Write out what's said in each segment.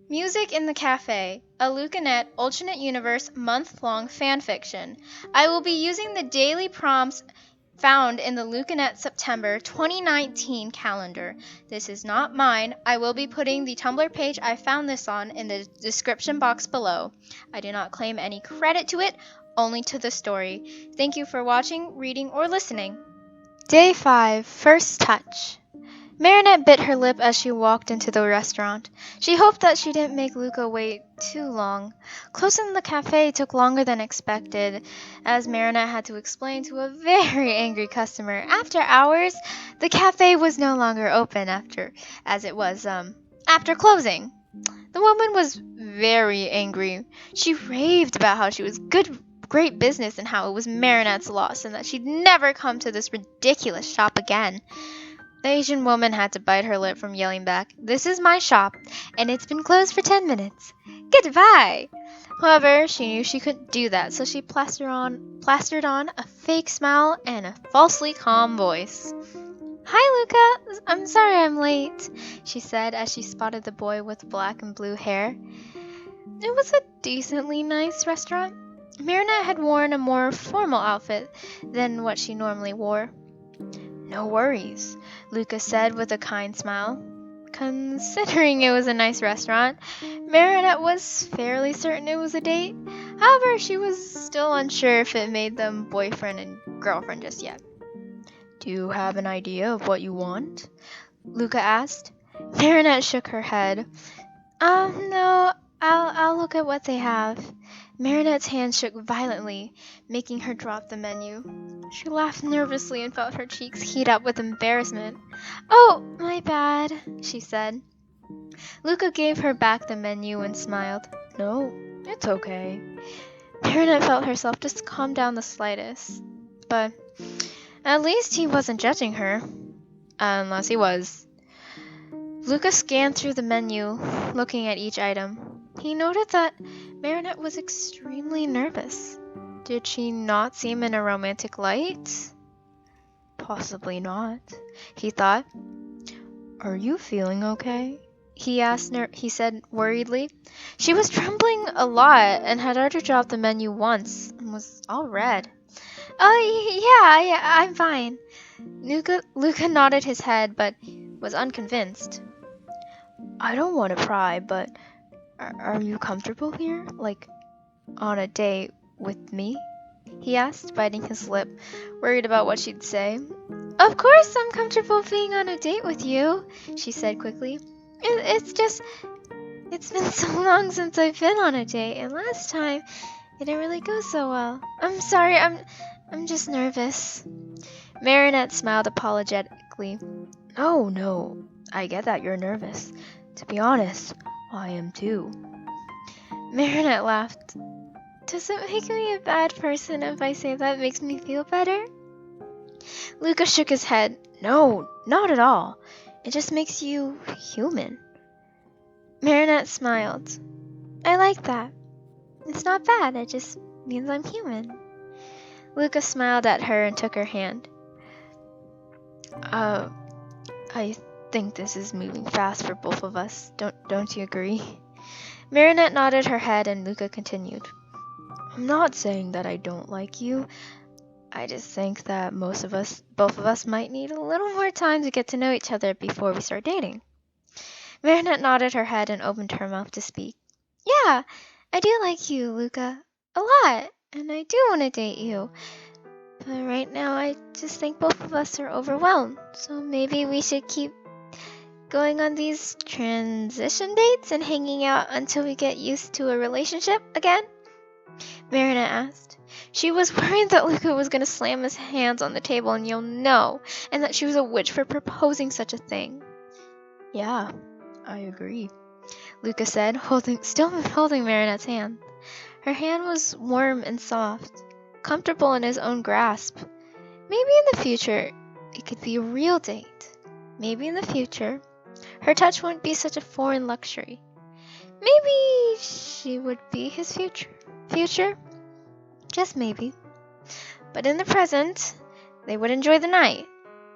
Music in the Cafe, a Lukanette alternate universe month-long fanfiction. I will be using the daily prompts found in the Lukanette September 2019 calendar. This is not mine. I will be putting the Tumblr page I found this on in the description box below. I do not claim any credit to it, only to the story. Thank you for watching, reading, or listening. Day 5, First Touch. Marinette bit her lip as she walked into the restaurant. She hoped that she didn't make Luca wait too long. Closing the cafe took longer than expected, as Marinette had to explain to a very angry customer. After hours, the cafe was no longer open after closing. The woman was very angry. She raved about how she was great business and how it was Marinette's loss and that she'd never come to this ridiculous shop again. The Asian woman had to bite her lip from yelling back, "This is my shop, and it's been closed for 10 minutes. Goodbye!" However, she knew she couldn't do that, so she plastered on a fake smile and a falsely calm voice. "Hi, Luca. I'm sorry I'm late," she said as she spotted the boy with black and blue hair. It was a decently nice restaurant. Marinette had worn a more formal outfit than what she normally wore. "No worries," Luca said with a kind smile. Considering it was a nice restaurant, Marinette was fairly certain it was a date. However, she was still unsure if it made them boyfriend and girlfriend just yet. "Do you have an idea of what you want?" Luca asked. Marinette shook her head. No, I'll look at what they have." Marinette's hand shook violently, making her drop the menu. She laughed nervously and felt her cheeks heat up with embarrassment. "Oh, my bad," she said. Luca gave her back the menu and smiled. "No, it's okay." Marinette felt herself just calm down the slightest. But at least he wasn't judging her. Unless he was. Luca scanned through the menu, looking at each item. He noted that Marinette was extremely nervous. Did she not seem in a romantic light? Possibly not, he thought. "Are you feeling okay?" he said worriedly. She was trembling a lot and had already dropped the menu once and was all red. "Oh, yeah, I'm fine." Luca nodded his head but was unconvinced. "I don't want to pry, but are you comfortable here? Like, on a date with me?" he asked, biting his lip, worried about what she'd say. "Of course I'm comfortable being on a date with you," she said quickly. It's been so long since I've been on a date, and last time it didn't really go so well. I'm sorry, I'm just nervous." Marinette smiled apologetically. "Oh, no, I get that you're nervous. To be honest, I am too." Marinette laughed. "Does it make me a bad person if I say that makes me feel better?" Luca shook his head. "No, not at all. It just makes you human." Marinette smiled. "I like that. It's not bad, it just means I'm human." Luca smiled at her and took her hand. I think this is moving fast for both of us. Don't you agree?" Marinette nodded her head and Luca continued. "I'm not saying that I don't like you. I just think that both of us might need a little more time to get to know each other before we start dating." Marinette nodded her head and opened her mouth to speak. "Yeah, I do like you, Luca. A lot. And I do want to date you. But right now, I just think both of us are overwhelmed. So maybe we should keep going on these transition dates and hanging out until we get used to a relationship again?" Marinette asked. She was worried that Luca was going to slam his hands on the table and yell no, and that she was a witch for proposing such a thing. "Yeah, I agree," Luca said, still holding Marinette's hand. Her hand was warm and soft, comfortable in his own grasp. Maybe in the future, it could be a real date. Maybe in the future, her touch wouldn't be such a foreign luxury. Maybe she would be his future. Just maybe. But in the present, they would enjoy the night,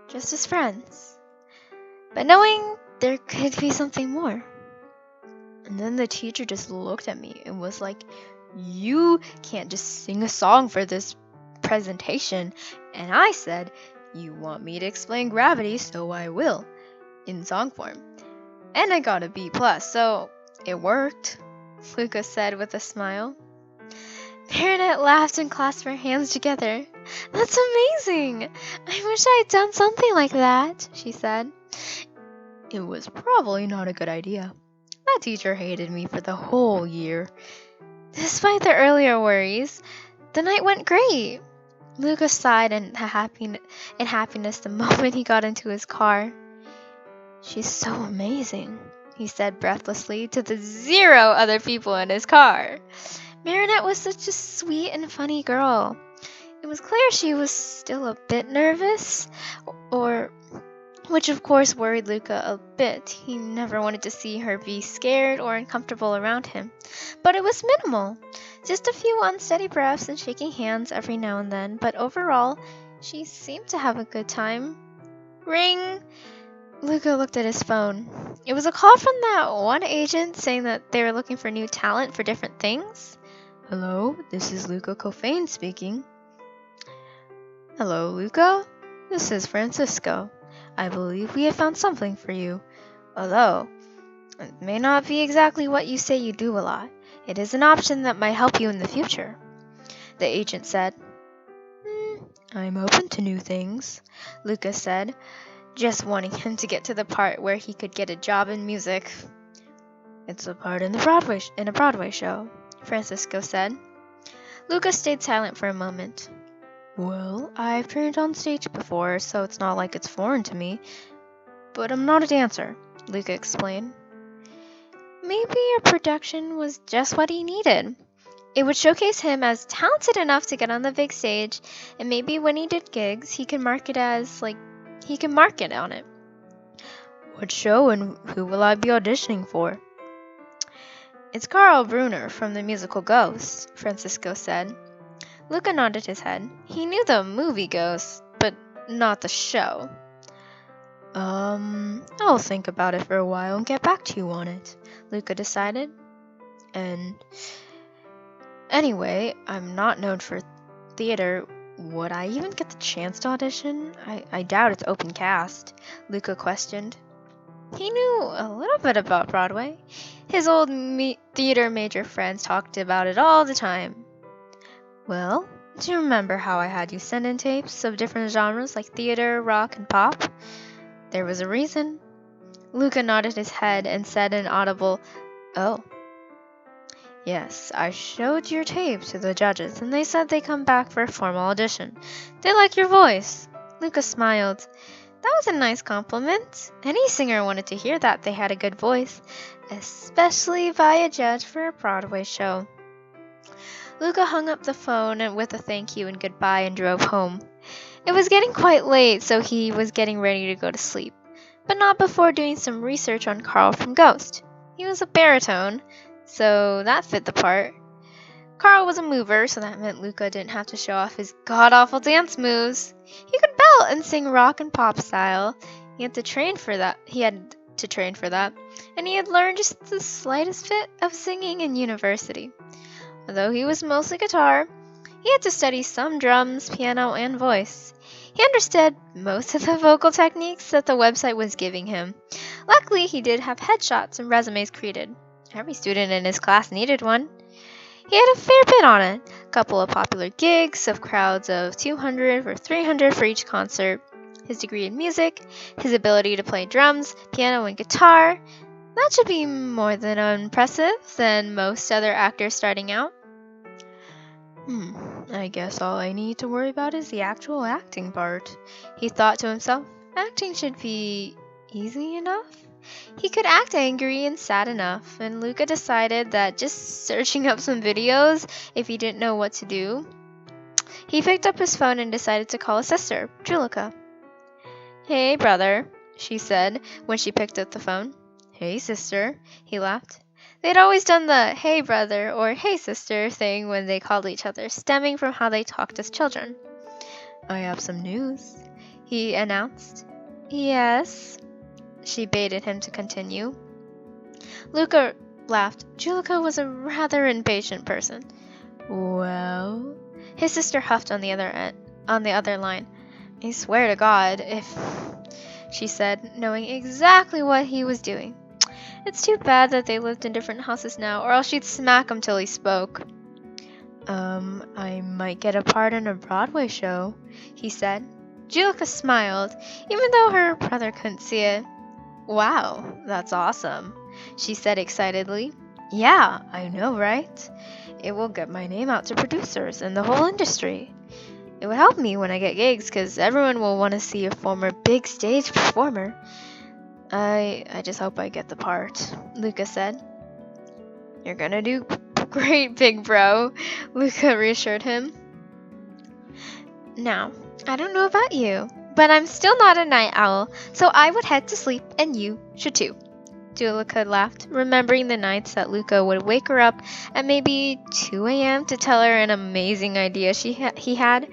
just as friends. But knowing there could be something more. And then the teacher just looked at me and was like, "You can't just sing a song for this presentation." And I said, "You want me to explain gravity, so I will, in song form." And I got a B+, so it worked, Luca said with a smile. Marinette laughed and clasped her hands together. "That's amazing! I wish I had done something like that," she said. It was probably not a good idea. That teacher hated me for the whole year. Despite the earlier worries, the night went great. Luca sighed in happiness the moment he got into his car. "She's so amazing," he said breathlessly to the 0 other people in his car. Marinette was such a sweet and funny girl. It was clear she was still a bit nervous, which of course worried Luca a bit. He never wanted to see her be scared or uncomfortable around him. But it was minimal. Just a few unsteady breaths and shaking hands every now and then, but overall, she seemed to have a good time. Ring! Luca looked at his phone. It was a call from that one agent saying that they were looking for new talent for different things. "Hello, this is Luca Cofane speaking." "Hello, Luca. This is Francisco. I believe we have found something for you. Although, it may not be exactly what you say you do a lot. It is an option that might help you in the future," the agent said. "I'm open to new things," Luca said, just wanting him to get to the part where he could get a job in music. "It's a part in a Broadway show," Francisco said. Luca stayed silent for a moment. "Well, I've turned on stage before, so it's not like it's foreign to me. But I'm not a dancer," Luca explained. Maybe your production was just what he needed. It would showcase him as talented enough to get on the big stage, and maybe when he did gigs, he could market on it. "What show and who will I be auditioning for?" "It's Carl Brunner from the musical Ghost," Francisco said. Luca nodded his head. He knew the movie Ghost, but not the show. I'll think about it for a while and get back to you on it," Luca decided. "And anyway, I'm not known for theater. Would I even get the chance to audition? I doubt it's open cast," Luca questioned. He knew a little bit about Broadway. His old theater major friends talked about it all the time. "Well, do you remember how I had you send in tapes of different genres like theater, rock, and pop? There was a reason." Luca nodded his head and said an audible, "Oh." "Yes, I showed your tape to the judges, and they said they'd come back for a formal audition. They like your voice." Luca smiled. That was a nice compliment. Any singer wanted to hear that they had a good voice, especially by a judge for a Broadway show. Luca hung up the phone with a thank you and goodbye and drove home. It was getting quite late, so he was getting ready to go to sleep, but not before doing some research on Carl from Ghost. He was a baritone, so that fit the part. Carl was a mover, so that meant Luca didn't have to show off his god-awful dance moves. He could belt and sing rock and pop style. He had to train for that, and he had learned just the slightest bit of singing in university. Although he was mostly guitar, he had to study some drums, piano, and voice. He understood most of the vocal techniques that the website was giving him. Luckily, he did have headshots and resumes created. Every student in his class needed one. He had a fair bit on it. A couple of popular gigs of crowds of 200 or 300 for each concert. His degree in music, his ability to play drums, piano, and guitar. That should be more than impressive than most other actors starting out. I guess all I need to worry about is the actual acting part, he thought to himself. Acting should be easy enough. He could act angry and sad enough, and Luca decided that just searching up some videos if he didn't know what to do. He picked up his phone and decided to call his sister, Julica. "Hey, brother," she said when she picked up the phone. "Hey, sister," he laughed. They'd always done the "hey, brother" or "hey, sister" thing when they called each other, stemming from how they talked as children. "I have some news," he announced. "Yes?" She baited him to continue. Luca laughed. Julika was a rather impatient person. Well, his sister huffed on the other line. I swear to God, if she said, knowing exactly what he was doing. It's too bad that they lived in different houses now, or else she'd smack him till he spoke. I might get a part in a Broadway show, he said. Julika smiled, even though her brother couldn't see it. Wow, that's awesome, she said excitedly. Yeah, I know, right? It will get my name out to producers and the whole industry. It would help me when I get gigs, because everyone will want to see a former big stage performer. I just hope I get the part, Luka said. You're gonna do great, big bro, Luka reassured him. Now, I don't know about you, but I'm still not a night owl, so I would head to sleep and you should too. Julika laughed, remembering the nights that Luka would wake her up at maybe 2 a.m. to tell her an amazing idea he had,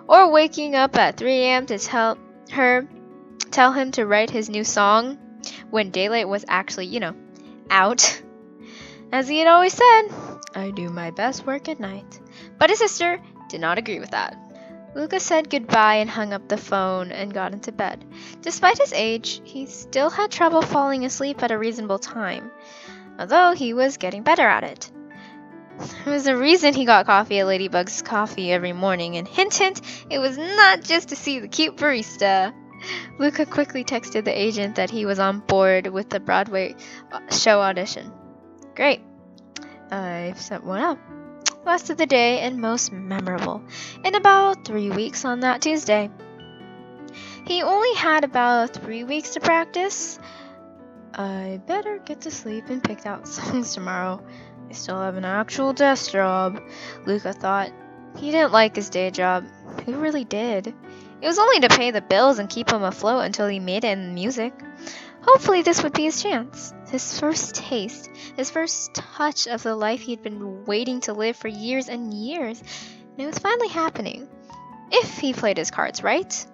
or waking up at 3 a.m. to tell him to write his new song when daylight was actually, out. As he had always said, I do my best work at night. But his sister did not agree with that. Luka said goodbye and hung up the phone and got into bed. Despite his age, he still had trouble falling asleep at a reasonable time, although he was getting better at it. There was a reason he got coffee at Ladybug's Coffee every morning, and hint hint, it was not just to see the cute barista. Luka quickly texted the agent that he was on board with the Broadway show audition. Great. I've set one up. Last of the day and most memorable. In about 3 weeks on that Tuesday. He only had about 3 weeks to practice. I better get to sleep and pick out songs tomorrow. I still have an actual desk job, Luka thought. He didn't like his day job. Who really did? It was only to pay the bills and keep him afloat until he made it in music. Hopefully this would be his chance. His first taste. His first touch of the life he'd been waiting to live for years and years. And it was finally happening. If he played his cards right.